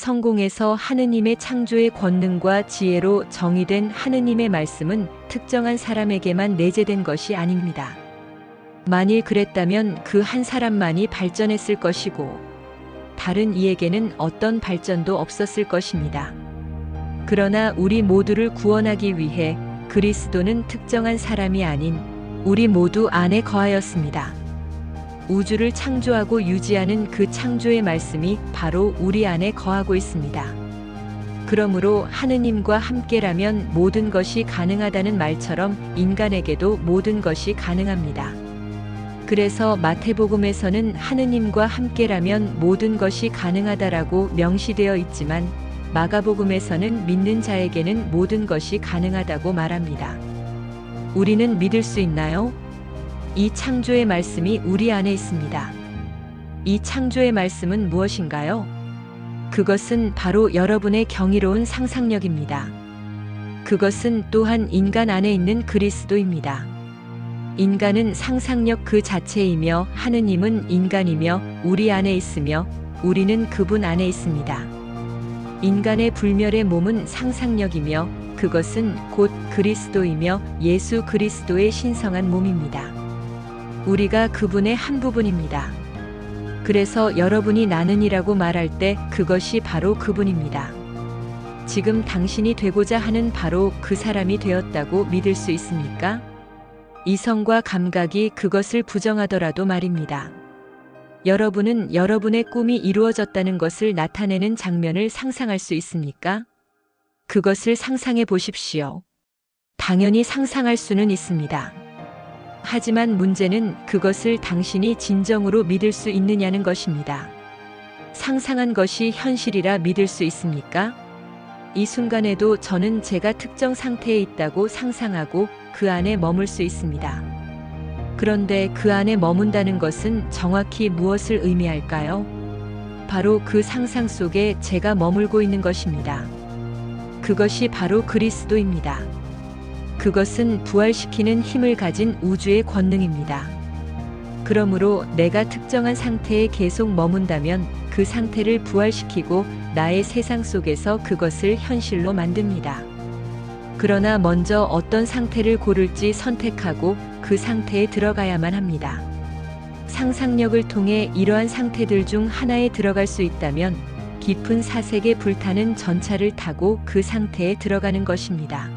성공에서 하느님의 창조의 권능과 지혜로 정의된 하느님의 말씀은 특정한 사람에게만 내재된 것이 아닙니다. 만일 그랬다면 그 한 사람만이 발전했을 것이고 다른 이에게는 어떤 발전도 없었을 것입니다. 그러나 우리 모두를 구원하기 위해 그리스도는 특정한 사람이 아닌 우리 모두 안에 거하였습니다. 우주를 창조하고 유지하는 그 창조의 말씀이 바로 우리 안에 거하고 있습니다. 그러므로 하느님과 함께라면 모든 것이 가능하다는 말처럼 인간에게도 모든 것이 가능합니다. 그래서 마태복음에서는 하느님과 함께라면 모든 것이 가능하다라고 명시되어 있지만 마가복음에서는 믿는 자에게는 모든 것이 가능하다고 말합니다. 우리는 믿을 수 있나요? 이 창조의 말씀이 우리 안에 있습니다. 이 창조의 말씀은 무엇인가요? 그것은 바로 여러분의 경이로운 상상력입니다. 그것은 또한 인간 안에 있는 그리스도입니다. 인간은 상상력 그 자체이며 하느님은 인간이며 우리 안에 있으며 우리는 그분 안에 있습니다. 인간의 불멸의 몸은 상상력이며 그것은 곧 그리스도이며 예수 그리스도의 신성한 몸입니다. 우리가 그분의 한 부분입니다. 그래서 여러분이 나는이라고 말할 때 그것이 바로 그분입니다. 지금 당신이 되고자 하는 바로 그 사람이 되었다고 믿을 수 있습니까? 이성과 감각이 그것을 부정하더라도 말입니다. 여러분은 여러분의 꿈이 이루어졌다는 것을 나타내는 장면을 상상할 수 있습니까? 그것을 상상해 보십시오. 당연히 상상할 수는 있습니다. 하지만 문제는 그것을 당신이 진정으로 믿을 수 있느냐는 것입니다. 상상한 것이 현실이라 믿을 수 있습니까? 이 순간에도 저는 제가 특정 상태에 있다고 상상하고 그 안에 머물 수 있습니다. 그런데 그 안에 머문다는 것은 정확히 무엇을 의미할까요? 바로 그 상상 속에 제가 머물고 있는 것입니다. 그것이 바로 그리스도입니다. 그것은 부활시키는 힘을 가진 우주의 권능입니다. 그러므로 내가 특정한 상태에 계속 머문다면 그 상태를 부활시키고 나의 세상 속에서 그것을 현실로 만듭니다. 그러나 먼저 어떤 상태를 고를지 선택하고 그 상태에 들어가야만 합니다. 상상력을 통해 이러한 상태들 중 하나에 들어갈 수 있다면 깊은 사색에 불타는 전차를 타고 그 상태에 들어가는 것입니다.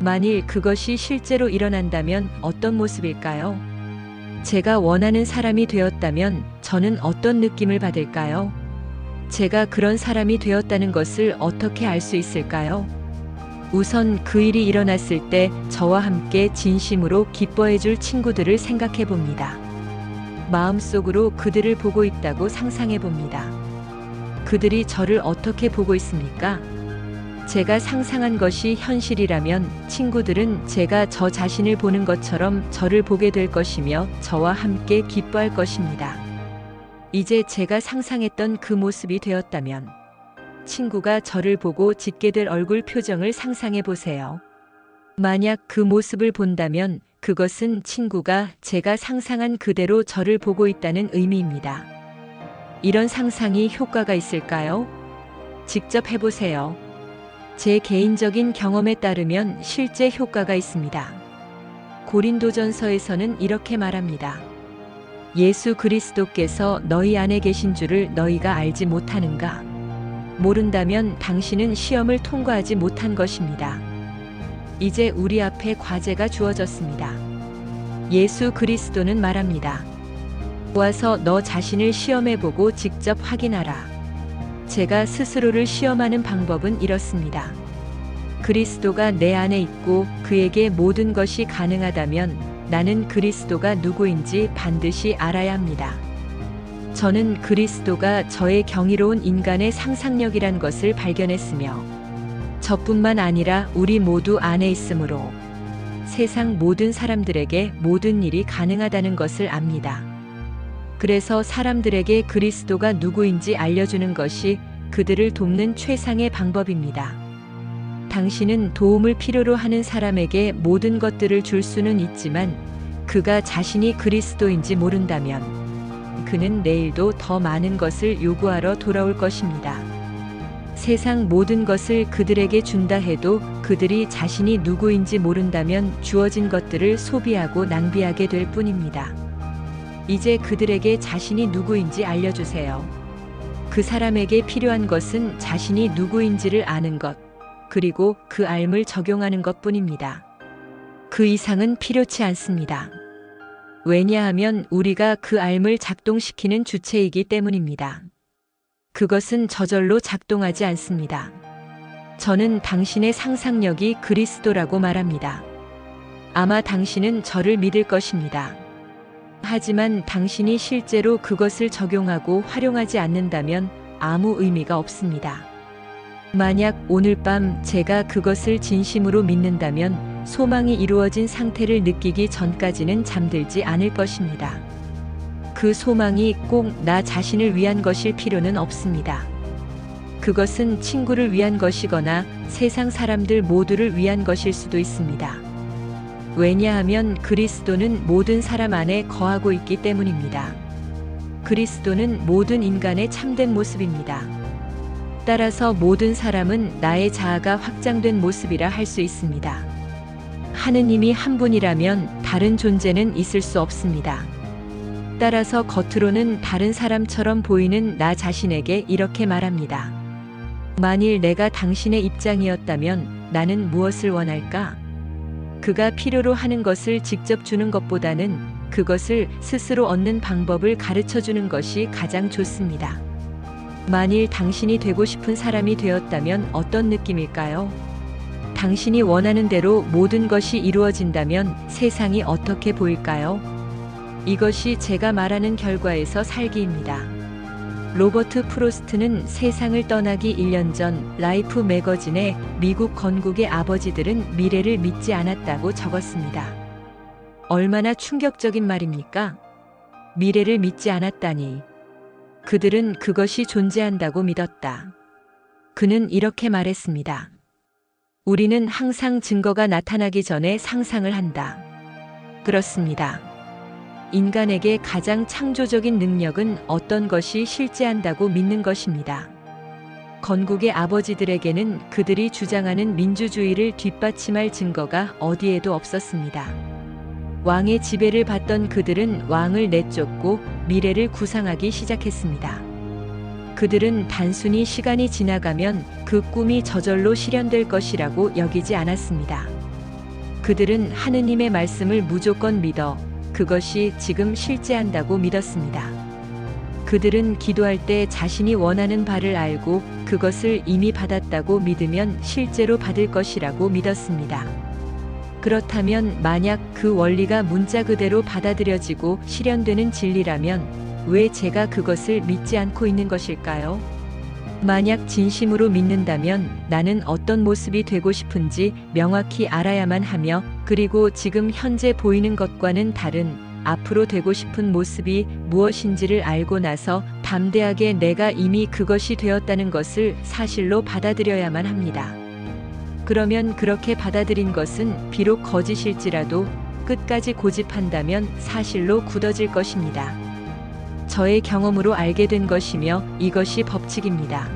만일 그것이 실제로 일어난다면 어떤 모습일까요? 제가 원하는 사람이 되었다면 저는 어떤 느낌을 받을까요? 제가 그런 사람이 되었다는 것을 어떻게 알 수 있을까요? 우선 그 일이 일어났을 때 저와 함께 진심으로 기뻐해 줄 친구들을 생각해 봅니다. 마음속으로 그들을 보고 있다고 상상해 봅니다. 그들이 저를 어떻게 보고 있습니까? 제가 상상한 것이 현실이라면 친구들은 제가 저 자신을 보는 것처럼 저를 보게 될 것이며 저와 함께 기뻐할 것입니다. 이제 제가 상상했던 그 모습이 되었다면 친구가 저를 보고 짓게 될 얼굴 표정을 상상해 보세요. 만약 그 모습을 본다면 그것은 친구가 제가 상상한 그대로 저를 보고 있다는 의미입니다. 이런 상상이 효과가 있을까요? 직접 해보세요. 제 개인적인 경험에 따르면 실제 효과가 있습니다. 고린도전서에서는 이렇게 말합니다. 예수 그리스도께서 너희 안에 계신 줄을 너희가 알지 못하는가? 모른다면 당신은 시험을 통과하지 못한 것입니다. 이제 우리 앞에 과제가 주어졌습니다. 예수 그리스도는 말합니다. 와서 너 자신을 시험해보고 직접 확인하라. 제가 스스로를 시험하는 방법은 이렇습니다. 그리스도가 내 안에 있고 그에게 모든 것이 가능하다면 나는 그리스도가 누구인지 반드시 알아야 합니다. 저는 그리스도가 저의 경이로운 인간의 상상력이란 것을 발견했으며 저뿐만 아니라 우리 모두 안에 있으므로 세상 모든 사람들에게 모든 일이 가능하다는 것을 압니다. 그래서 사람들에게 그리스도가 누구인지 알려주는 것이 그들을 돕는 최상의 방법입니다. 당신은 도움을 필요로 하는 사람에게 모든 것들을 줄 수는 있지만 그가 자신이 그리스도인지 모른다면 그는 내일도 더 많은 것을 요구하러 돌아올 것입니다. 세상 모든 것을 그들에게 준다 해도 그들이 자신이 누구인지 모른다면 주어진 것들을 소비하고 낭비하게 될 뿐입니다. 이제 그들에게 자신이 누구인지 알려주세요. 그 사람에게 필요한 것은 자신이 누구인지를 아는 것, 그리고 그 알을 적용하는 것 뿐입니다. 그 이상은 필요치 않습니다. 왜냐하면 우리가 그 알을 작동시키는 주체이기 때문입니다. 그것은 저절로 작동하지 않습니다. 저는 당신의 상상력이 그리스도라고 말합니다. 아마 당신은 저를 믿을 것입니다. 하지만 당신이 실제로 그것을 적용하고 활용하지 않는다면 아무 의미가 없습니다. 만약 오늘 밤 제가 그것을 진심으로 믿는다면 소망이 이루어진 상태를 느끼기 전까지는 잠들지 않을 것입니다. 그 소망이 꼭 나 자신을 위한 것일 필요는 없습니다. 그것은 친구를 위한 것이거나 세상 사람들 모두를 위한 것일 수도 있습니다. 왜냐하면 그리스도는 모든 사람 안에 거하고 있기 때문입니다. 그리스도는 모든 인간의 참된 모습입니다. 따라서 모든 사람은 나의 자아가 확장된 모습이라 할 수 있습니다. 하느님이 한 분이라면 다른 존재는 있을 수 없습니다. 따라서 겉으로는 다른 사람처럼 보이는 나 자신에게 이렇게 말합니다. 만일 내가 당신의 입장이었다면 나는 무엇을 원할까? 그가 필요로 하는 것을 직접 주는 것보다는 그것을 스스로 얻는 방법을 가르쳐 주는 것이 가장 좋습니다. 만일 당신이 되고 싶은 사람이 되었다면 어떤 느낌일까요? 당신이 원하는 대로 모든 것이 이루어진다면 세상이 어떻게 보일까요? 이것이 제가 말하는 결과에서 살기입니다. 로버트 프로스트는 세상을 떠나기 1년 전 라이프 매거진에 미국 건국의 아버지들은 미래를 믿지 않았다고 적었습니다. 얼마나 충격적인 말입니까? 미래를 믿지 않았다니. 그들은 그것이 존재한다고 믿었다. 그는 이렇게 말했습니다. 우리는 항상 증거가 나타나기 전에 상상을 한다. 그렇습니다. 인간에게 가장 창조적인 능력은 어떤 것이 실제한다고 믿는 것입니다. 건국의 아버지들에게는 그들이 주장하는 민주주의를 뒷받침할 증거가 어디에도 없었습니다. 왕의 지배를 받던 그들은 왕을 내쫓고 미래를 구상하기 시작했습니다. 그들은 단순히 시간이 지나가면 그 꿈이 저절로 실현될 것이라고 여기지 않았습니다. 그들은 하느님의 말씀을 무조건 믿어 그것이 지금 실제한다고 믿었습니다. 그들은 기도할 때 자신이 원하는 바를 알고 그것을 이미 받았다고 믿으면 실제로 받을 것이라고 믿었습니다. 그렇다면 만약 그 원리가 문자 그대로 받아들여지고 실현되는 진리라면 왜 제가 그것을 믿지 않고 있는 것일까요? 만약 진심으로 믿는다면 나는 어떤 모습이 되고 싶은지 명확히 알아야만 하며 그리고 지금 현재 보이는 것과는 다른 앞으로 되고 싶은 모습이 무엇인지를 알고 나서 담대하게 내가 이미 그것이 되었다는 것을 사실로 받아들여야만 합니다. 그러면 그렇게 받아들인 것은 비록 거짓일지라도 끝까지 고집한다면 사실로 굳어질 것입니다. 저의 경험으로 알게 된 것이며 이것이 법칙입니다.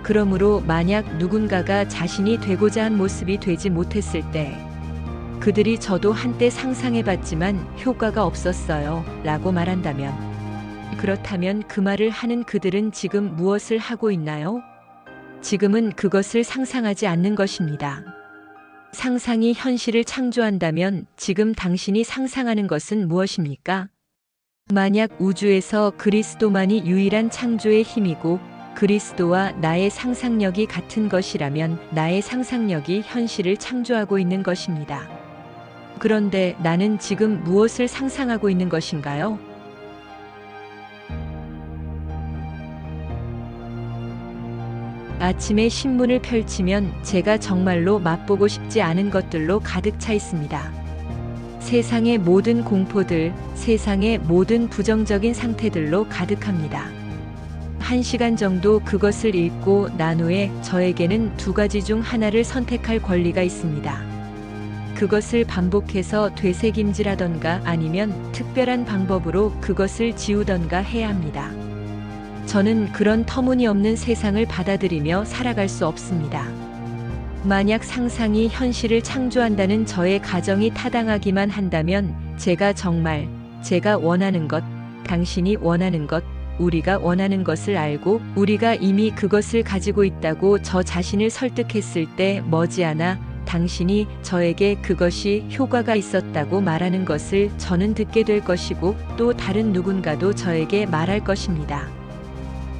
그러므로 만약 누군가가 자신이 되고자 한 모습이 되지 못했을 때 그들이 저도 한때 상상해봤지만 효과가 없었어요 라고 말한다면 그렇다면 그 말을 하는 그들은 지금 무엇을 하고 있나요? 지금은 그것을 상상하지 않는 것입니다. 상상이 현실을 창조한다면 지금 당신이 상상하는 것은 무엇입니까? 만약 우주에서 그리스도만이 유일한 창조의 힘이고 그리스도와 나의 상상력이 같은 것이라면 나의 상상력이 현실을 창조하고 있는 것입니다. 그런데 나는 지금 무엇을 상상하고 있는 것인가요? 아침에 신문을 펼치면 제가 정말로 맛보고 싶지 않은 것들로 가득 차 있습니다. 세상의 모든 공포들, 세상의 모든 부정적인 상태들로 가득합니다. 1시간 정도 그것을 읽고 난 후에 저에게는 두 가지 중 하나를 선택할 권리가 있습니다. 그것을 반복해서 되새김질하던가 아니면 특별한 방법으로 그것을 지우던가 해야 합니다. 저는 그런 터무니없는 세상을 받아들이며 살아갈 수 없습니다. 만약 상상이 현실을 창조한다는 저의 가정이 타당하기만 한다면 제가 정말 제가 원하는 것, 당신이 원하는 것, 우리가 원하는 것을 알고 우리가 이미 그것을 가지고 있다고 저 자신을 설득했을 때 머지않아 당신이 저에게 그것이 효과가 있었다고 말하는 것을 저는 듣게 될 것이고 또 다른 누군가도 저에게 말할 것입니다.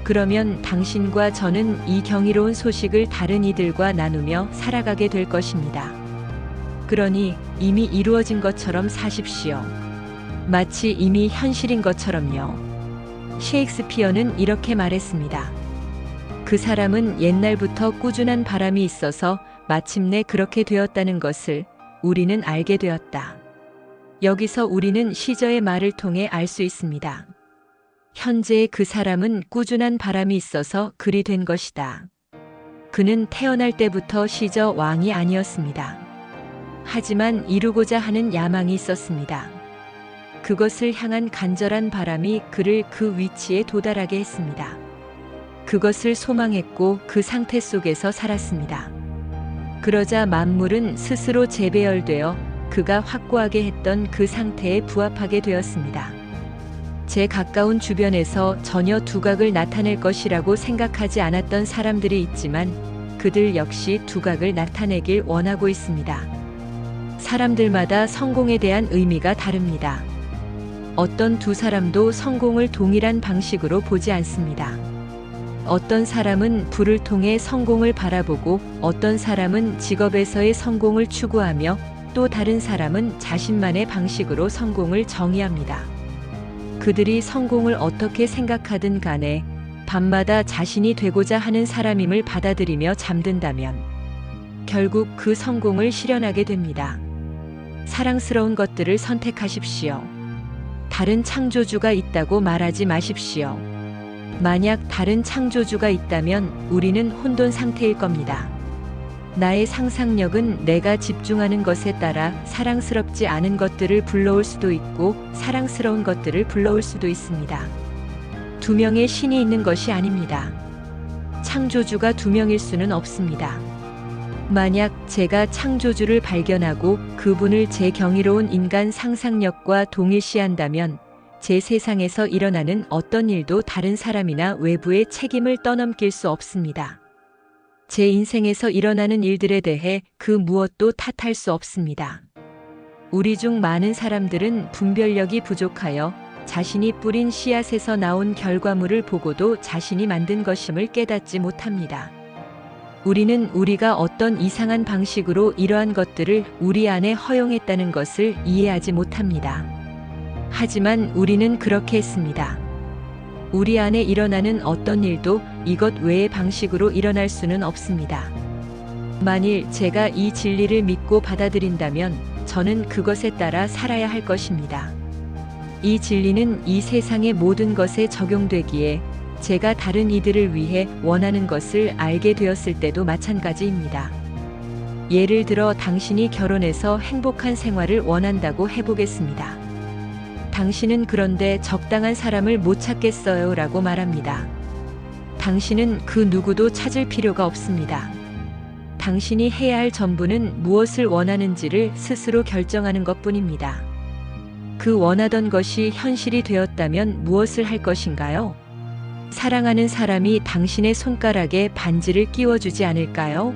그러면 당신과 저는 이 경이로운 소식을 다른 이들과 나누며 살아가게 될 것입니다. 그러니 이미 이루어진 것처럼 사십시오. 마치 이미 현실인 것처럼요. 셰익스피어는 이렇게 말했습니다. 그 사람은 옛날부터 꾸준한 바람이 있어서 마침내 그렇게 되었다는 것을 우리는 알게 되었다. 여기서 우리는 시저의 말을 통해 알 수 있습니다. 현재의 그 사람은 꾸준한 바람이 있어서 그리 된 것이다. 그는 태어날 때부터 시저 왕이 아니었습니다. 하지만 이루고자 하는 야망이 있었습니다. 그것을 향한 간절한 바람이 그를 그 위치에 도달하게 했습니다. 그것을 소망했고 그 상태 속에서 살았습니다. 그러자 만물은 스스로 재배열되어 그가 확고하게 했던 그 상태에 부합하게 되었습니다. 제 가까운 주변에서 전혀 두각을 나타낼 것이라고 생각하지 않았던 사람들이 있지만 그들 역시 두각을 나타내길 원하고 있습니다. 사람들마다 성공에 대한 의미가 다릅니다. 어떤 두 사람도 성공을 동일한 방식으로 보지 않습니다. 어떤 사람은 부를 통해 성공을 바라보고 어떤 사람은 직업에서의 성공을 추구하며 또 다른 사람은 자신만의 방식으로 성공을 정의합니다. 그들이 성공을 어떻게 생각하든 간에 밤마다 자신이 되고자 하는 사람임을 받아들이며 잠든다면 결국 그 성공을 실현하게 됩니다. 사랑스러운 것들을 선택하십시오. 다른 창조주가 있다고 말하지 마십시오. 만약 다른 창조주가 있다면 우리는 혼돈 상태일 겁니다. 나의 상상력은 내가 집중하는 것에 따라 사랑스럽지 않은 것들을 불러올 수도 있고 사랑스러운 것들을 불러올 수도 있습니다. 두 명의 신이 있는 것이 아닙니다. 창조주가 두 명일 수는 없습니다. 만약 제가 창조주를 발견하고 그분을 제 경이로운 인간 상상력과 동일시한다면 제 세상에서 일어나는 어떤 일도 다른 사람이나 외부의 책임을 떠넘길 수 없습니다. 제 인생에서 일어나는 일들에 대해 그 무엇도 탓할 수 없습니다. 우리 중 많은 사람들은 분별력이 부족하여 자신이 뿌린 씨앗에서 나온 결과물을 보고도 자신이 만든 것임을 깨닫지 못합니다. 우리는 우리가 어떤 이상한 방식으로 이러한 것들을 우리 안에 허용했다는 것을 이해하지 못합니다. 하지만 우리는 그렇게 했습니다. 우리 안에 일어나는 어떤 일도 이것 외의 방식으로 일어날 수는 없습니다. 만일 제가 이 진리를 믿고 받아들인다면 저는 그것에 따라 살아야 할 것입니다. 이 진리는 이 세상의 모든 것에 적용되기에 제가 다른 이들을 위해 원하는 것을 알게 되었을 때도 마찬가지입니다. 예를 들어 당신이 결혼해서 행복한 생활을 원한다고 해보겠습니다. 당신은 그런데 적당한 사람을 못 찾겠어요 라고 말합니다. 당신은 그 누구도 찾을 필요가 없습니다. 당신이 해야 할 전부는 무엇을 원하는지를 스스로 결정하는 것뿐입니다. 그 원하던 것이 현실이 되었다면 무엇을 할 것인가요? 사랑하는 사람이 당신의 손가락에 반지를 끼워주지 않을까요?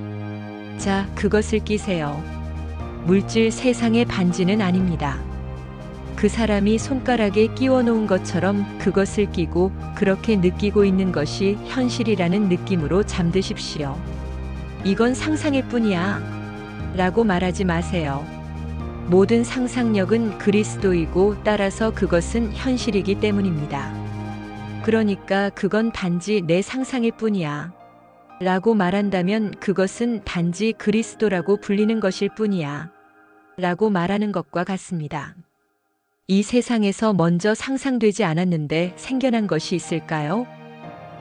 자, 그것을 끼세요. 물질 세상의 반지는 아닙니다. 그 사람이 손가락에 끼워 놓은 것처럼 그것을 끼고 그렇게 느끼고 있는 것이 현실이라는 느낌으로 잠드십시오. 이건 상상일 뿐이야. 라고 말하지 마세요. 모든 상상력은 그리스도이고 따라서 그것은 현실이기 때문입니다. 그러니까 그건 단지 내 상상일 뿐이야. 라고 말한다면 그것은 단지 그리스도라고 불리는 것일 뿐이야. 라고 말하는 것과 같습니다. 이 세상에서 먼저 상상되지 않았는데 생겨난 것이 있을까요?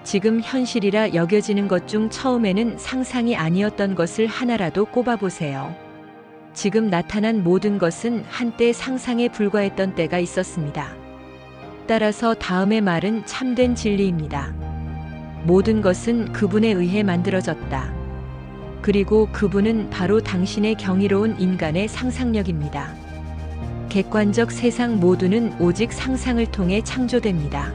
지금 현실이라 여겨지는 것 중 처음에는 상상이 아니었던 것을 하나라도 꼽아보세요. 지금 나타난 모든 것은 한때 상상에 불과했던 때가 있었습니다. 따라서 다음의 말은 참된 진리입니다. 모든 것은 그분에 의해 만들어졌다. 그리고 그분은 바로 당신의 경이로운 인간의 상상력입니다. 객관적 세상 모두는 오직 상상을 통해 창조됩니다.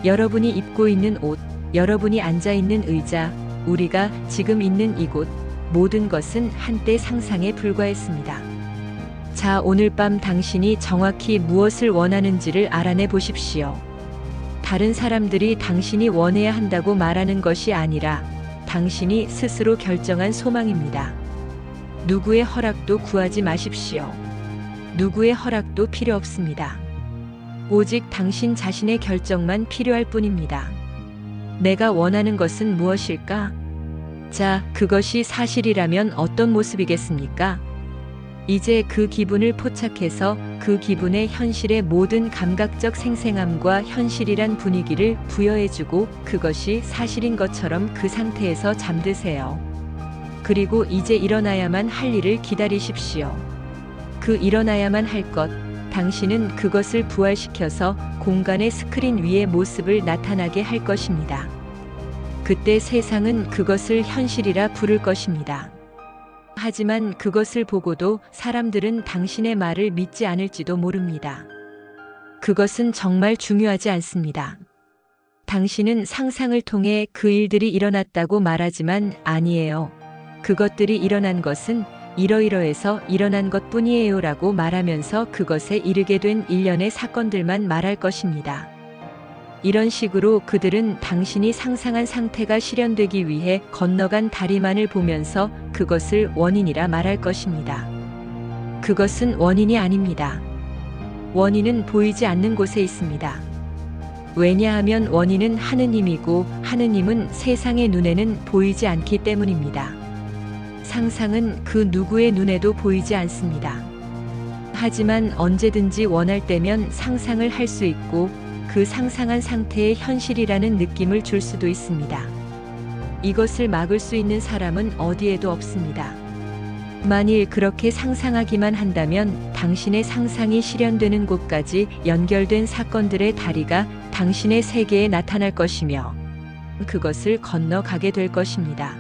여러분이 입고 있는 옷, 여러분이 앉아 있는 의자, 우리가 지금 있는 이곳, 모든 것은 한때 상상에 불과했습니다. 자, 오늘 밤 당신이 정확히 무엇을 원하는지를 알아내 보십시오. 다른 사람들이 당신이 원해야 한다고 말하는 것이 아니라 당신이 스스로 결정한 소망입니다. 누구의 허락도 구하지 마십시오. 누구의 허락도 필요 없습니다. 오직 당신 자신의 결정만 필요할 뿐입니다. 내가 원하는 것은 무엇일까? 자, 그것이 사실이라면 어떤 모습이겠습니까? 이제 그 기분을 포착해서 그 기분에 현실의 모든 감각적 생생함과 현실이란 분위기를 부여해주고 그것이 사실인 것처럼 그 상태에서 잠드세요. 그리고 이제 일어나야만 할 일을 기다리십시오. 그 일어나야만 할 것, 당신은 그것을 부활시켜서 공간의 스크린 위에 모습을 나타나게 할 것입니다. 그때 세상은 그것을 현실이라 부를 것입니다. 하지만 그것을 보고도 사람들은 당신의 말을 믿지 않을지도 모릅니다. 그것은 정말 중요하지 않습니다. 당신은 상상을 통해 그 일들이 일어났다고 말하지만 아니에요. 그것들이 일어난 것은 이러이러해서 일어난 것뿐이에요 라고 말하면서 그것에 이르게 된 일련의 사건들만 말할 것입니다. 이런 식으로 그들은 당신이 상상한 상태가 실현되기 위해 건너간 다리만을 보면서 그것을 원인이라 말할 것입니다. 그것은 원인이 아닙니다. 원인은 보이지 않는 곳에 있습니다. 왜냐하면 원인은 하느님이고 하느님은 세상의 눈에는 보이지 않기 때문입니다. 상상은 그 누구의 눈에도 보이지 않습니다. 하지만 언제든지 원할 때면 상상을 할 수 있고 그 상상한 상태의 현실이라는 느낌을 줄 수도 있습니다. 이것을 막을 수 있는 사람은 어디에도 없습니다. 만일 그렇게 상상하기만 한다면 당신의 상상이 실현되는 곳까지 연결된 사건들의 다리가 당신의 세계에 나타날 것이며 그것을 건너가게 될 것입니다.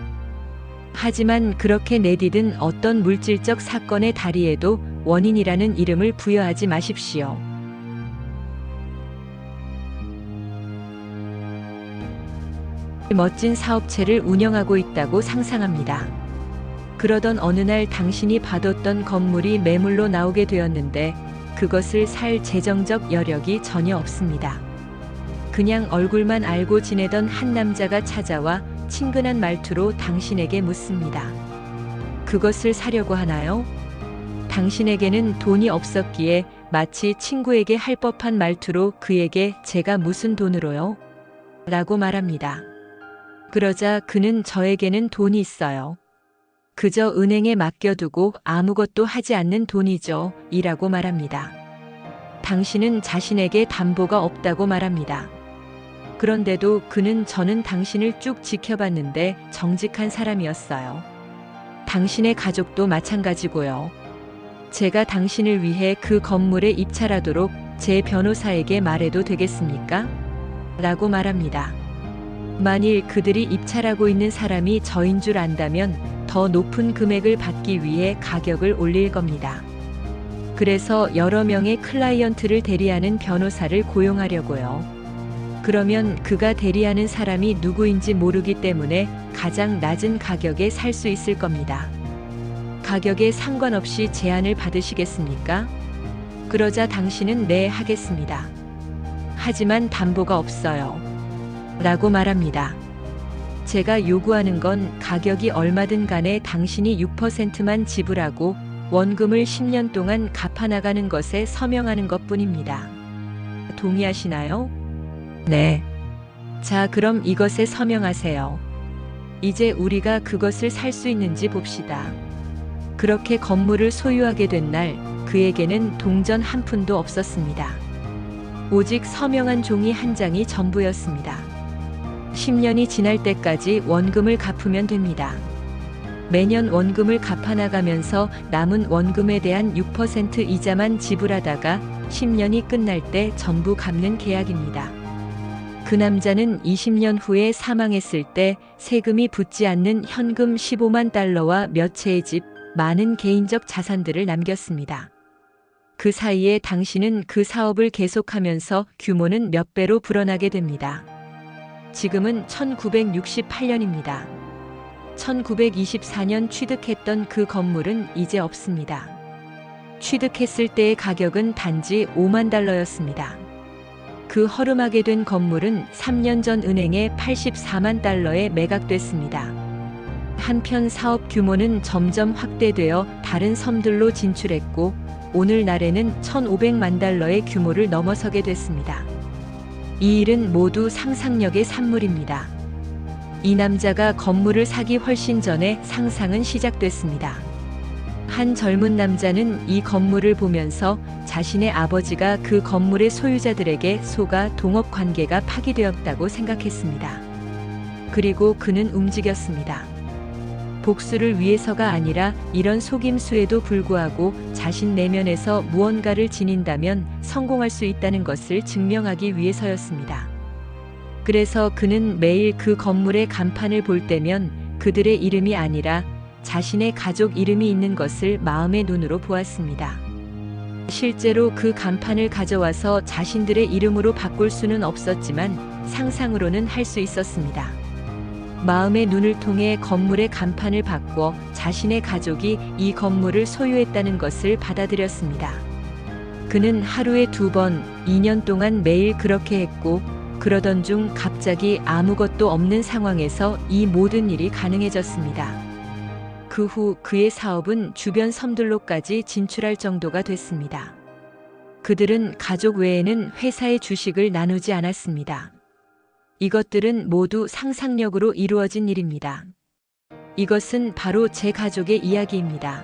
하지만 그렇게 내디딘 어떤 물질적 사건의 다리에도 원인이라는 이름을 부여하지 마십시오. 멋진 사업체를 운영하고 있다고 상상합니다. 그러던 어느 날 당신이 봐뒀던 건물이 매물로 나오게 되었는데 그것을 살 재정적 여력이 전혀 없습니다. 그냥 얼굴만 알고 지내던 한 남자가 찾아와 친근한 말투로 당신에게 묻습니다. 그것을 사려고 하나요? 당신에게는 돈이 없었기에 마치 친구에게 할 법한 말투로 그에게 제가 무슨 돈으로요? 라고 말합니다. 그러자 그는 저에게는 돈이 있어요. 그저 은행에 맡겨두고 아무것도 하지 않는 돈이죠. 이라고 말합니다. 당신은 자신에게 담보가 없다고 말합니다. 그런데도 그는 저는 당신을 쭉 지켜봤는데 정직한 사람이었어요. 당신의 가족도 마찬가지고요. 제가 당신을 위해 그 건물에 입찰하도록 제 변호사에게 말해도 되겠습니까? 라고 말합니다. 만일 그들이 입찰하고 있는 사람이 저인 줄 안다면 더 높은 금액을 받기 위해 가격을 올릴 겁니다. 그래서 여러 명의 클라이언트를 대리하는 변호사를 고용하려고요. 그러면 그가 대리하는 사람이 누구인지 모르기 때문에 가장 낮은 가격에 살 수 있을 겁니다. 가격에 상관없이 제안을 받으시겠습니까? 그러자 당신은 네 하겠습니다. 하지만 담보가 없어요. 라고 말합니다. 제가 요구하는 건 가격이 얼마든 간에 당신이 6%만 지불하고 원금을 10년 동안 갚아나가는 것에 서명하는 것뿐입니다. 동의하시나요? 네. 자, 그럼 이것에 서명하세요. 이제 우리가 그것을 살 수 있는지 봅시다. 그렇게 건물을 소유하게 된 날 그에게는 동전 한 푼도 없었습니다. 오직 서명한 종이 한 장이 전부였습니다. 10년이 지날 때까지 원금을 갚으면 됩니다. 매년 원금을 갚아나가면서 남은 원금에 대한 6% 이자만 지불하다가 10년이 끝날 때 전부 갚는 계약입니다. 그 남자는 20년 후에 사망했을 때 세금이 붙지 않는 현금 15만 달러와 몇 채의 집, 많은 개인적 자산들을 남겼습니다. 그 사이에 당신은 그 사업을 계속하면서 규모는 몇 배로 불어나게 됩니다. 지금은 1968년입니다. 1924년 취득했던 그 건물은 이제 없습니다. 취득했을 때의 가격은 단지 5만 달러였습니다. 그 허름하게 된 건물은 3년 전 은행에 84만 달러에 매각됐습니다. 한편 사업 규모는 점점 확대되어 다른 섬들로 진출했고 오늘날에는 1,500만 달러의 규모를 넘어서게 됐습니다. 이 일은 모두 상상력의 산물입니다. 이 남자가 건물을 사기 훨씬 전에 상상은 시작됐습니다. 한 젊은 남자는 이 건물을 보면서 자신의 아버지가 그 건물의 소유자들에게 속아 동업 관계가 파기되었다고 생각했습니다. 그리고 그는 움직였습니다. 복수를 위해서가 아니라 이런 속임수에도 불구하고 자신 내면에서 무언가를 지닌다면 성공할 수 있다는 것을 증명하기 위해서였습니다. 그래서 그는 매일 그 건물의 간판을 볼 때면 그들의 이름이 아니라 자신의 가족 이름이 있는 것을 마음의 눈으로 보았습니다. 실제로 그 간판을 가져와서 자신들의 이름으로 바꿀 수는 없었지만 상상으로는 할 수 있었습니다. 마음의 눈을 통해 건물의 간판을 바꿔 자신의 가족이 이 건물을 소유했다는 것을 받아들였습니다. 그는 하루에 2번, 2년 동안 매일 그렇게 했고 그러던 중 갑자기 아무것도 없는 상황에서 이 모든 일이 가능해졌습니다. 그 후 그의 사업은 주변 섬들로까지 진출할 정도가 됐습니다. 그들은 가족 외에는 회사의 주식을 나누지 않았습니다. 이것들은 모두 상상력으로 이루어진 일입니다. 이것은 바로 제 가족의 이야기입니다.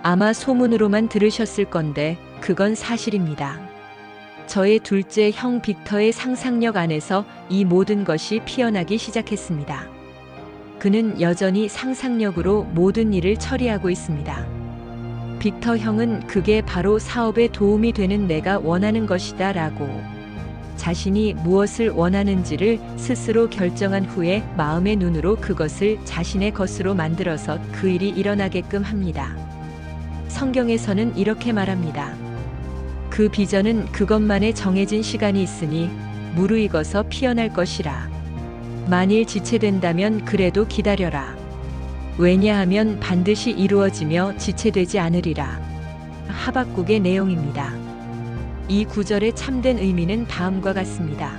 아마 소문으로만 들으셨을 건데 그건 사실입니다. 저의 둘째 형 빅터의 상상력 안에서 이 모든 것이 피어나기 시작했습니다. 그는 여전히 상상력으로 모든 일을 처리하고 있습니다. 빅터 형은 그게 바로 사업에 도움이 되는 내가 원하는 것이다 라고 자신이 무엇을 원하는지를 스스로 결정한 후에 마음의 눈으로 그것을 자신의 것으로 만들어서 그 일이 일어나게끔 합니다. 성경에서는 이렇게 말합니다. 그 비전은 그것만에 정해진 시간이 있으니 무르익어서 피어날 것이라. 만일 지체된다면 그래도 기다려라. 왜냐하면 반드시 이루어지며 지체되지 않으리라. 하박국의 내용입니다. 이 구절의 참된 의미는 다음과 같습니다.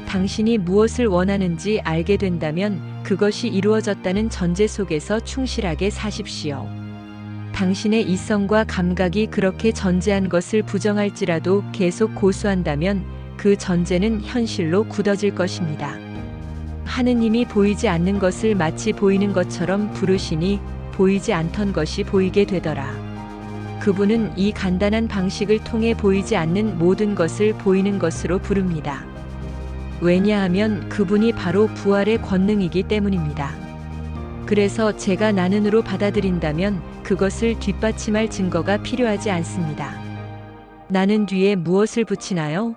당신이 무엇을 원하는지 알게 된다면 그것이 이루어졌다는 전제 속에서 충실하게 사십시오. 당신의 이성과 감각이 그렇게 전제한 것을 부정할지라도 계속 고수한다면 그 전제는 현실로 굳어질 것입니다. 하느님이 보이지 않는 것을 마치 보이는 것처럼 부르시니 보이지 않던 것이 보이게 되더라. 그분은 이 간단한 방식을 통해 보이지 않는 모든 것을 보이는 것으로 부릅니다. 왜냐하면 그분이 바로 부활의 권능이기 때문입니다. 그래서 제가 나는으로 받아들인다면 그것을 뒷받침할 증거가 필요하지 않습니다. 나는 뒤에 무엇을 붙이나요?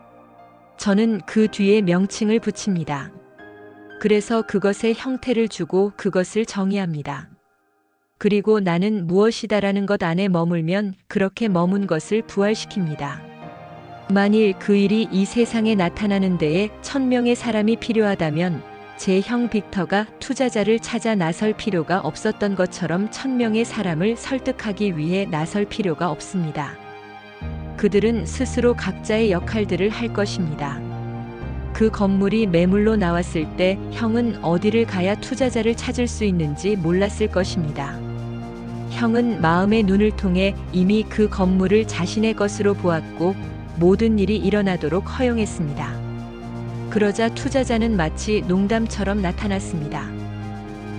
저는 그 뒤에 명칭을 붙입니다. 그래서 그것에 형태를 주고 그것을 정의합니다. 그리고 나는 무엇이다라는 것 안에 머물면 그렇게 머문 것을 부활시킵니다. 만일 그 일이 이 세상에 나타나는 데에 1,000명의 사람이 필요하다면 제 형 빅터가 투자자를 찾아 나설 필요가 없었던 것처럼 1,000명의 사람을 설득하기 위해 나설 필요가 없습니다. 그들은 스스로 각자의 역할들을 할 것입니다. 그 건물이 매물로 나왔을 때 형은 어디를 가야 투자자를 찾을 수 있는지 몰랐을 것입니다. 형은 마음의 눈을 통해 이미 그 건물을 자신의 것으로 보았고 모든 일이 일어나도록 허용했습니다. 그러자 투자자는 마치 농담처럼 나타났습니다.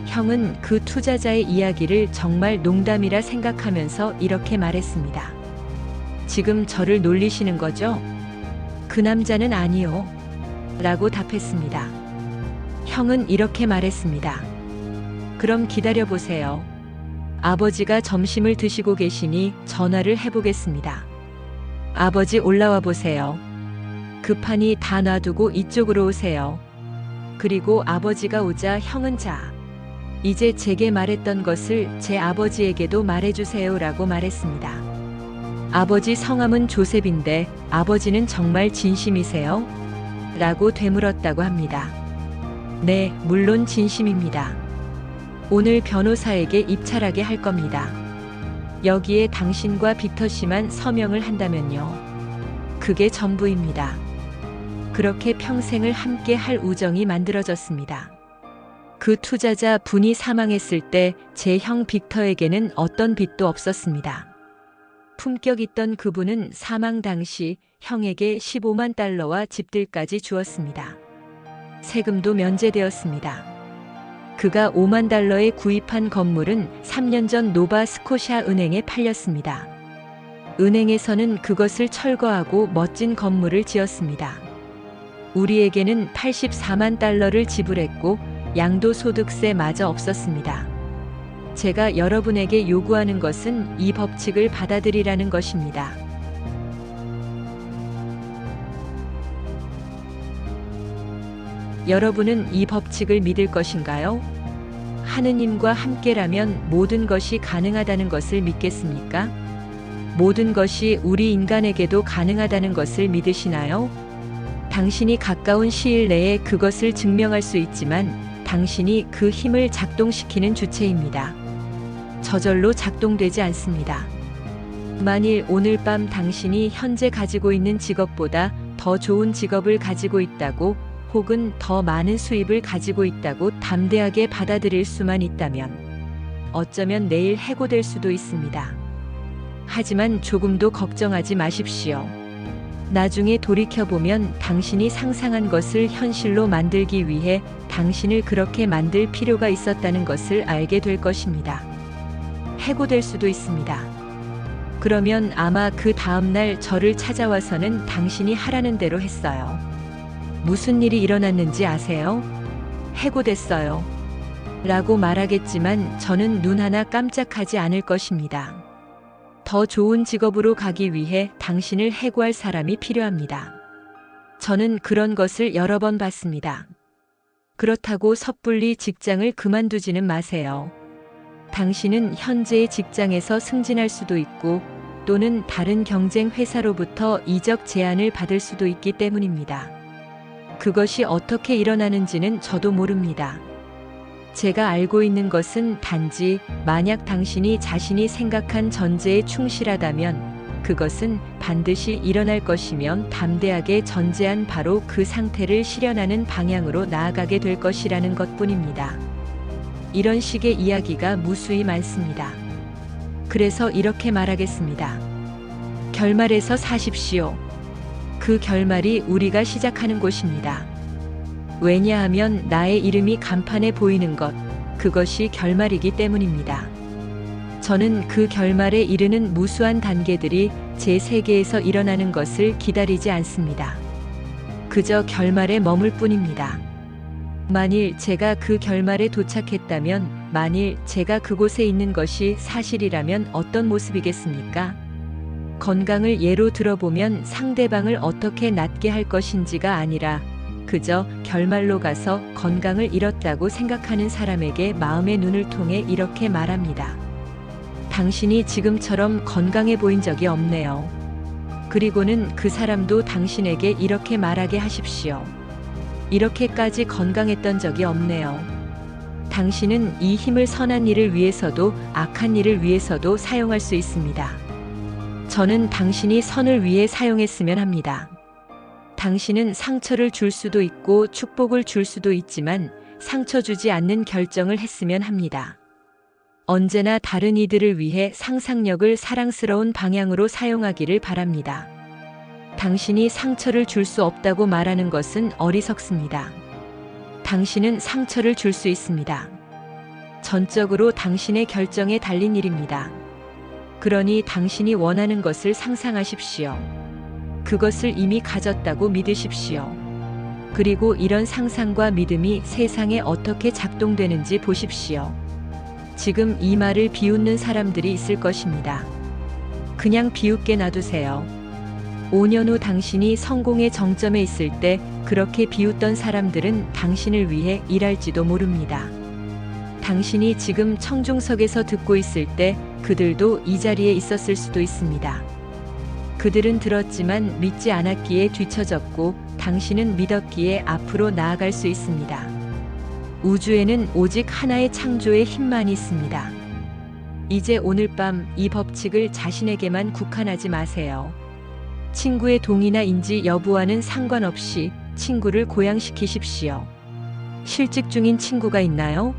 형은 그 투자자의 이야기를 정말 농담이라 생각하면서 이렇게 말했습니다. 지금 저를 놀리시는 거죠? 그 남자는 아니요. 라고 답했습니다. 형은 이렇게 말했습니다. 그럼 기다려보세요. 아버지가 점심을 드시고 계시니 전화를 해보겠습니다. 아버지 올라와 보세요. 급하니 다 놔두고 이쪽으로 오세요. 그리고 아버지가 오자 형은 자, 이제 제게 말했던 것을 제 아버지에게도 말해주세요라고 말했습니다. 아버지 성함은 조셉인데 아버지는 정말 진심이세요? 라고 되물었다고 합니다. 네, 물론 진심입니다. 오늘 변호사에게 입찰하게 할 겁니다. 여기에 당신과 빅터 씨만 서명을 한다면요. 그게 전부입니다. 그렇게 평생을 함께 할 우정이 만들어졌습니다. 그 투자자 분이 사망했을 때 제 형 빅터에게는 어떤 빚도 없었습니다. 품격 있던 그분은 사망 당시 형에게 15만 달러와 집들까지 주었습니다. 세금도 면제되었습니다. 그가 5만 달러에 구입한 건물은 3년 전 노바 스코샤 은행에 팔렸습니다. 은행에서는 그것을 철거하고 멋진 건물을 지었습니다. 우리에게는 84만 달러를 지불했고 양도소득세마저 없었습니다. 제가 여러분에게 요구하는 것은 이 법칙을 받아들이라는 것입니다. 여러분은 이 법칙을 믿을 것인가요? 하느님과 함께라면 모든 것이 가능하다는 것을 믿겠습니까? 모든 것이 우리 인간에게도 가능하다는 것을 믿으시나요? 당신이 가까운 시일 내에 그것을 증명할 수 있지만 당신이 그 힘을 작동시키는 주체입니다. 저절로 작동되지 않습니다. 만일 오늘 밤 당신이 현재 가지고 있는 직업보다 더 좋은 직업을 가지고 있다고 혹은 더 많은 수입을 가지고 있다고 담대하게 받아들일 수만 있다면 어쩌면 내일 해고될 수도 있습니다. 하지만 조금도 걱정하지 마십시오. 나중에 돌이켜보면 당신이 상상한 것을 현실로 만들기 위해 당신을 그렇게 만들 필요가 있었다는 것을 알게 될 것입니다. 해고될 수도 있습니다. 그러면 아마 그 다음날 저를 찾아와서는 당신이 하라는 대로 했어요. 무슨 일이 일어났는지 아세요? 해고됐어요. 라고 말하겠지만 저는 눈 하나 깜짝하지 않을 것입니다. 더 좋은 직업으로 가기 위해 당신을 해고할 사람이 필요합니다. 저는 그런 것을 여러 번 봤습니다. 그렇다고 섣불리 직장을 그만두지는 마세요. 당신은 현재의 직장에서 승진할 수도 있고 또는 다른 경쟁 회사로부터 이적 제안을 받을 수도 있기 때문입니다. 그것이 어떻게 일어나는지는 저도 모릅니다. 제가 알고 있는 것은 단지 만약 당신이 자신이 생각한 전제에 충실하다면 그것은 반드시 일어날 것이면 담대하게 전제한 바로 그 상태를 실현하는 방향으로 나아가게 될 것이라는 것뿐입니다. 이런 식의 이야기가 무수히 많습니다. 그래서 이렇게 말하겠습니다. 결말에서 사십시오. 그 결말이 우리가 시작하는 곳입니다. 왜냐하면 나의 이름이 간판에 보이는 것, 그것이 결말이기 때문입니다. 저는 그 결말에 이르는 무수한 단계들이 제 세계에서 일어나는 것을 기다리지 않습니다. 그저 결말에 머물 뿐입니다. 만일 제가 그 결말에 도착했다면, 만일 제가 그곳에 있는 것이 사실이라면 어떤 모습이겠습니까? 건강을 예로 들어보면 상대방을 어떻게 낫게 할 것인지가 아니라 그저 결말로 가서 건강을 잃었다고 생각하는 사람에게 마음의 눈을 통해 이렇게 말합니다. 당신이 지금처럼 건강해 보인 적이 없네요. 그리고는 그 사람도 당신에게 이렇게 말하게 하십시오. 이렇게까지 건강했던 적이 없네요. 당신은 이 힘을 선한 일을 위해서도 악한 일을 위해서도 사용할 수 있습니다. 저는 당신이 선을 위해 사용했으면 합니다. 당신은 상처를 줄 수도 있고 축복을 줄 수도 있지만 상처 주지 않는 결정을 했으면 합니다. 언제나 다른 이들을 위해 상상력을 사랑스러운 방향으로 사용하기를 바랍니다. 당신이 상처를 줄 수 없다고 말하는 것은 어리석습니다. 당신은 상처를 줄 수 있습니다. 전적으로 당신의 결정에 달린 일입니다. 그러니 당신이 원하는 것을 상상하십시오. 그것을 이미 가졌다고 믿으십시오. 그리고 이런 상상과 믿음이 세상에 어떻게 작동되는지 보십시오. 지금 이 말을 비웃는 사람들이 있을 것입니다. 그냥 비웃게 놔두세요. 5년 후 당신이 성공의 정점에 있을 때 그렇게 비웃던 사람들은 당신을 위해 일할지도 모릅니다. 당신이 지금 청중석에서 듣고 있을 때 그들도 이 자리에 있었을 수도 있습니다. 그들은 들었지만 믿지 않았기에 뒤처졌고 당신은 믿었기에 앞으로 나아갈 수 있습니다. 우주에는 오직 하나의 창조의 힘만 있습니다. 이제 오늘 밤 이 법칙을 자신에게만 국한하지 마세요. 친구의 동의나 인지 여부와는 상관없이 친구를 고양시키십시오. 실직 중인 친구가 있나요?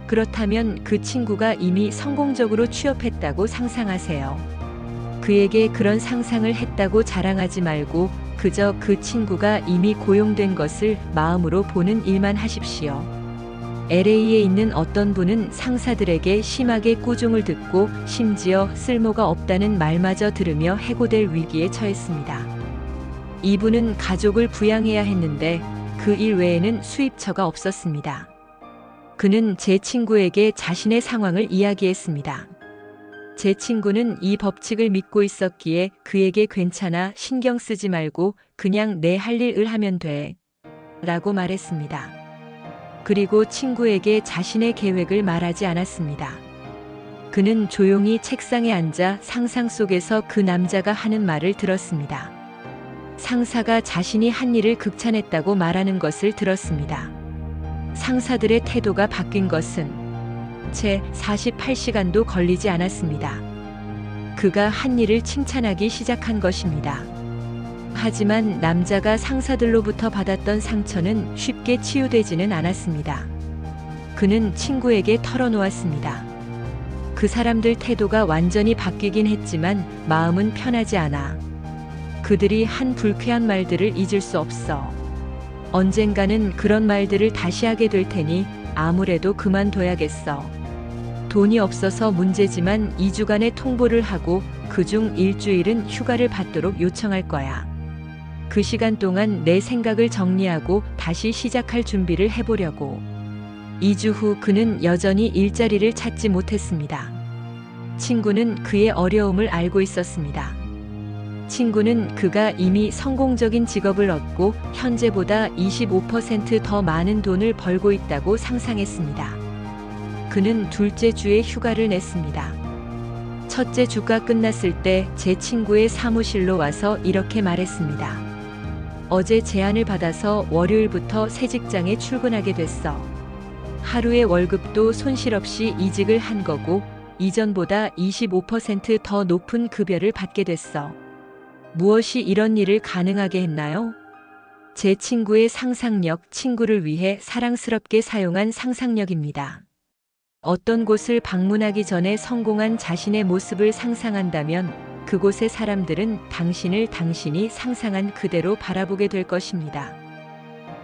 그렇다면 그 친구가 이미 성공적으로 취업했다고 상상하세요. 그에게 그런 상상을 했다고 자랑하지 말고 그저 그 친구가 이미 고용된 것을 마음으로 보는 일만 하십시오. LA에 있는 어떤 분은 상사들에게 심하게 꾸중을 듣고 심지어 쓸모가 없다는 말마저 들으며 해고될 위기에 처했습니다. 이분은 가족을 부양해야 했는데 그 일 외에는 수입처가 없었습니다. 그는 제 친구에게 자신의 상황을 이야기했습니다. 제 친구는 이 법칙을 믿고 있었기에 그에게 괜찮아 신경 쓰지 말고 그냥 내 할 일을 하면 돼 라고 말했습니다. 그리고 친구에게 자신의 계획을 말하지 않았습니다. 그는 조용히 책상에 앉아 상상 속에서 그 남자가 하는 말을 들었습니다. 상사가 자신이 한 일을 극찬했다고 말하는 것을 들었습니다. 상사들의 태도가 바뀐 것은 채 48시간도 걸리지 않았습니다. 그가 한 일을 칭찬하기 시작한 것입니다. 하지만 남자가 상사들로부터 받았던 상처는 쉽게 치유되지는 않았습니다. 그는 친구에게 털어놓았습니다. 그 사람들 태도가 완전히 바뀌긴 했지만 마음은 편하지 않아. 그들이 한 불쾌한 말들을 잊을 수 없어. 언젠가는 그런 말들을 다시 하게 될 테니 아무래도 그만둬야겠어. 돈이 없어서 문제지만 2주간의 통보를 하고 그중 일주일은 휴가를 받도록 요청할 거야. 그 시간 동안 내 생각을 정리하고 다시 시작할 준비를 해보려고. 2주 후 그는 여전히 일자리를 찾지 못했습니다. 친구는 그의 어려움을 알고 있었습니다. 친구는 그가 이미 성공적인 직업을 얻고 현재보다 25% 더 많은 돈을 벌고 있다고 상상했습니다. 그는 둘째 주에 휴가를 냈습니다. 첫째 주가 끝났을 때 제 친구의 사무실로 와서 이렇게 말했습니다. 어제 제안을 받아서 월요일부터 새 직장에 출근하게 됐어. 하루의 월급도 손실 없이 이직을 한 거고 이전보다 25% 더 높은 급여를 받게 됐어. 무엇이 이런 일을 가능하게 했나요? 제 친구의 상상력, 친구를 위해 사랑스럽게 사용한 상상력입니다. 어떤 곳을 방문하기 전에 성공한 자신의 모습을 상상한다면 그곳의 사람들은 당신을 당신이 상상한 그대로 바라보게 될 것입니다.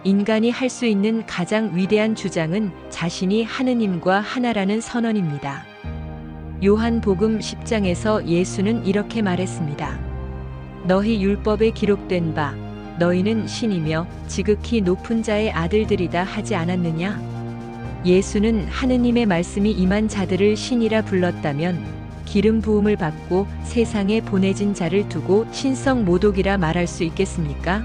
인간이 할 수 있는 가장 위대한 주장은 자신이 하느님과 하나라는 선언입니다. 요한복음 10장에서 예수는 이렇게 말했습니다. 너희 율법에 기록된 바 너희는 신이며 지극히 높은 자의 아들들이다 하지 않았느냐? 예수는 하느님의 말씀이 임한 자들을 신이라 불렀다면 기름 부음을 받고 세상에 보내진 자를 두고 신성 모독이라 말할 수 있겠습니까?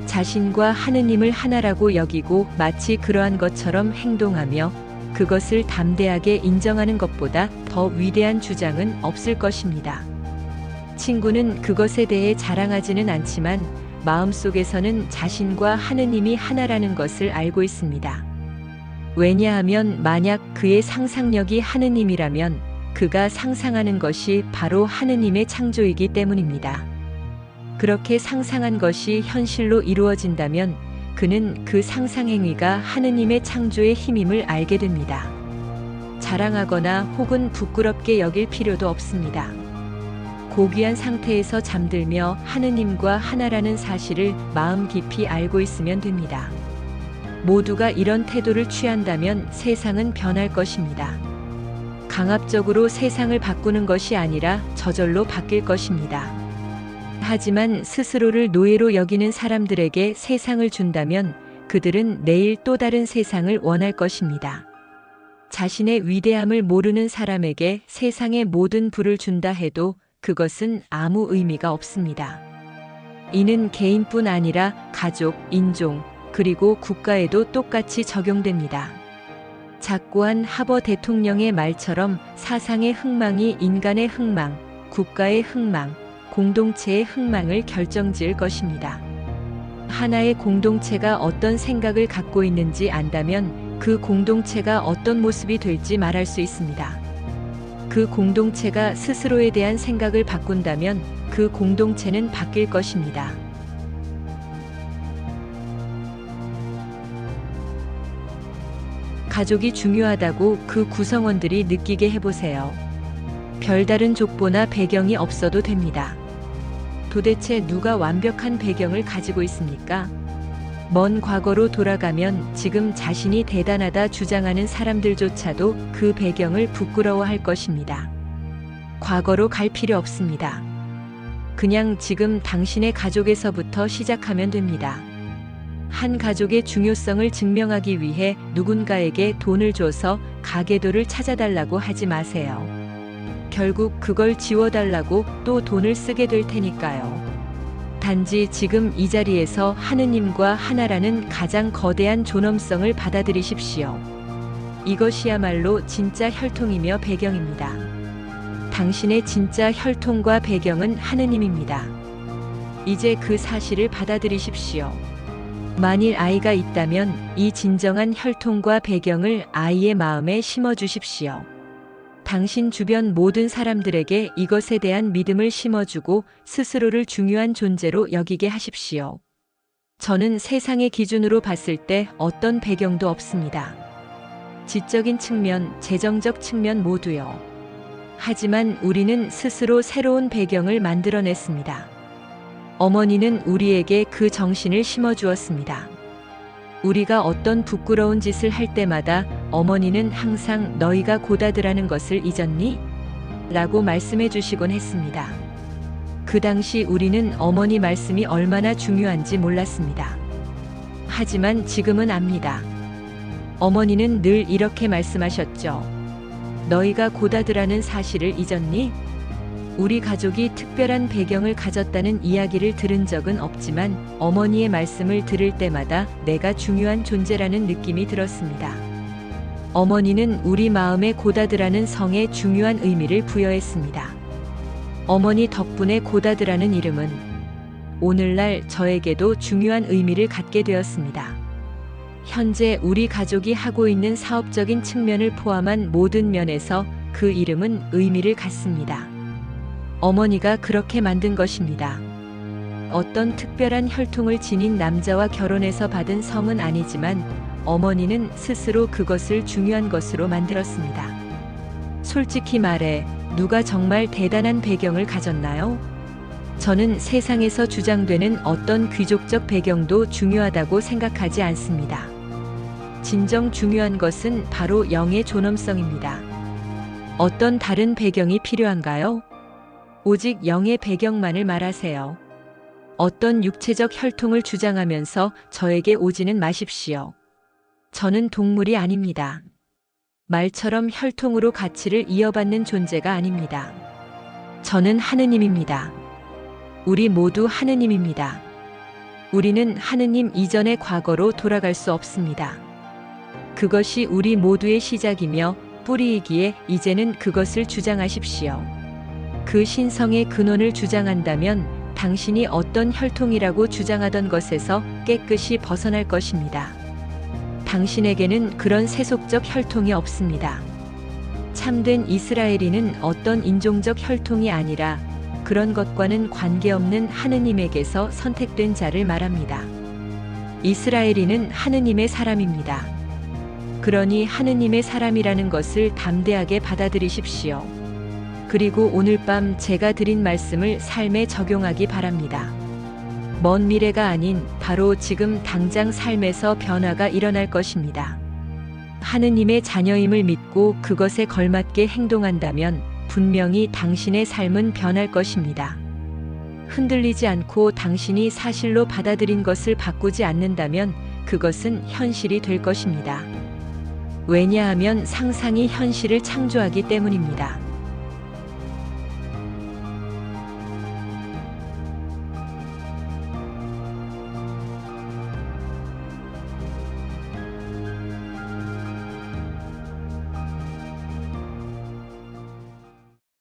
자신과 하느님을 하나라고 여기고 마치 그러한 것처럼 행동하며 그것을 담대하게 인정하는 것보다 더 위대한 주장은 없을 것입니다. 친구는 그것에 대해 자랑하지는 않지만 마음속에서는 자신과 하느님이 하나라는 것을 알고 있습니다. 왜냐하면 만약 그의 상상력이 하느님이라면 그가 상상하는 것이 바로 하느님의 창조이기 때문입니다. 그렇게 상상한 것이 현실로 이루어진다면 그는 그 상상행위가 하느님의 창조의 힘임을 알게 됩니다. 자랑하거나 혹은 부끄럽게 여길 필요도 없습니다. 고귀한 상태에서 잠들며 하느님과 하나라는 사실을 마음 깊이 알고 있으면 됩니다. 모두가 이런 태도를 취한다면 세상은 변할 것입니다. 강압적으로 세상을 바꾸는 것이 아니라 저절로 바뀔 것입니다. 하지만 스스로를 노예로 여기는 사람들에게 세상을 준다면 그들은 내일 또 다른 세상을 원할 것입니다. 자신의 위대함을 모르는 사람에게 세상의 모든 부를 준다 해도 그것은 아무 의미가 없습니다. 이는 개인뿐 아니라 가족, 인종, 그리고 국가에도 똑같이 적용됩니다. 작고한 하버 대통령의 말처럼 사상의 흥망이 인간의 흥망, 국가의 흥망, 공동체의 흥망을 결정지을 것입니다. 하나의 공동체가 어떤 생각을 갖고 있는지 안다면 그 공동체가 어떤 모습이 될지 말할 수 있습니다. 그 공동체가 스스로에 대한 생각을 바꾼다면 그 공동체는 바뀔 것입니다. 가족이 중요하다고 그 구성원들이 느끼게 해보세요. 별다른 족보나 배경이 없어도 됩니다. 도대체 누가 완벽한 배경을 가지고 있습니까? 먼 과거로 돌아가면 지금 자신이 대단하다 주장하는 사람들조차도 그 배경을 부끄러워할 것입니다. 과거로 갈 필요 없습니다. 그냥 지금 당신의 가족에서부터 시작하면 됩니다. 한 가족의 중요성을 증명하기 위해 누군가에게 돈을 줘서 가계도를 찾아달라고 하지 마세요. 결국 그걸 지워달라고 또 돈을 쓰게 될 테니까요. 단지 지금 이 자리에서 하느님과 하나라는 가장 거대한 존엄성을 받아들이십시오. 이것이야말로 진짜 혈통이며 배경입니다. 당신의 진짜 혈통과 배경은 하느님입니다. 이제 그 사실을 받아들이십시오. 만일 아이가 있다면 이 진정한 혈통과 배경을 아이의 마음에 심어주십시오. 당신 주변 모든 사람들에게 이것에 대한 믿음을 심어주고 스스로를 중요한 존재로 여기게 하십시오. 저는 세상의 기준으로 봤을 때 어떤 배경도 없습니다. 지적인 측면, 재정적 측면 모두요. 하지만 우리는 스스로 새로운 배경을 만들어냈습니다. 어머니는 우리에게 그 정신을 심어주었습니다. 우리가 어떤 부끄러운 짓을 할 때마다 어머니는 항상 너희가 고다드라는 것을 잊었니? 라고 말씀해 주시곤 했습니다. 그 당시 우리는 어머니 말씀이 얼마나 중요한지 몰랐습니다. 하지만 지금은 압니다. 어머니는 늘 이렇게 말씀하셨죠. 너희가 고다드라는 사실을 잊었니? 우리 가족이 특별한 배경을 가졌다는 이야기를 들은 적은 없지만 어머니의 말씀을 들을 때마다 내가 중요한 존재라는 느낌이 들었습니다. 어머니는 우리 마음에 고다드라는 성에 중요한 의미를 부여했습니다. 어머니 덕분에 고다드라는 이름은 오늘날 저에게도 중요한 의미를 갖게 되었습니다. 현재 우리 가족이 하고 있는 사업적인 측면을 포함한 모든 면에서 그 이름은 의미를 갖습니다. 어머니가 그렇게 만든 것입니다. 어떤 특별한 혈통을 지닌 남자와 결혼해서 받은 성은 아니지만 어머니는 스스로 그것을 중요한 것으로 만들었습니다. 솔직히 말해 누가 정말 대단한 배경을 가졌나요? 저는 세상에서 주장되는 어떤 귀족적 배경도 중요하다고 생각하지 않습니다. 진정 중요한 것은 바로 영의 존엄성입니다. 어떤 다른 배경이 필요한가요? 오직 영의 배경만을 말하세요. 어떤 육체적 혈통을 주장하면서 저에게 오지는 마십시오. 저는 동물이 아닙니다. 말처럼 혈통으로 가치를 이어받는 존재가 아닙니다. 저는 하느님입니다. 우리 모두 하느님입니다. 우리는 하느님 이전의 과거로 돌아갈 수 없습니다. 그것이 우리 모두의 시작이며 뿌리이기에 이제는 그것을 주장하십시오. 그 신성의 근원을 주장한다면 당신이 어떤 혈통이라고 주장하던 것에서 깨끗이 벗어날 것입니다. 당신에게는 그런 세속적 혈통이 없습니다. 참된 이스라엘인은 어떤 인종적 혈통이 아니라 그런 것과는 관계없는 하느님에게서 선택된 자를 말합니다. 이스라엘인은 하느님의 사람입니다. 그러니 하느님의 사람이라는 것을 담대하게 받아들이십시오. 그리고 오늘 밤 제가 드린 말씀을 삶에 적용하기 바랍니다. 먼 미래가 아닌 바로 지금 당장 삶에서 변화가 일어날 것입니다. 하느님의 자녀임을 믿고 그것에 걸맞게 행동한다면 분명히 당신의 삶은 변할 것입니다. 흔들리지 않고 당신이 사실로 받아들인 것을 바꾸지 않는다면 그것은 현실이 될 것입니다. 왜냐하면 상상이 현실을 창조하기 때문입니다.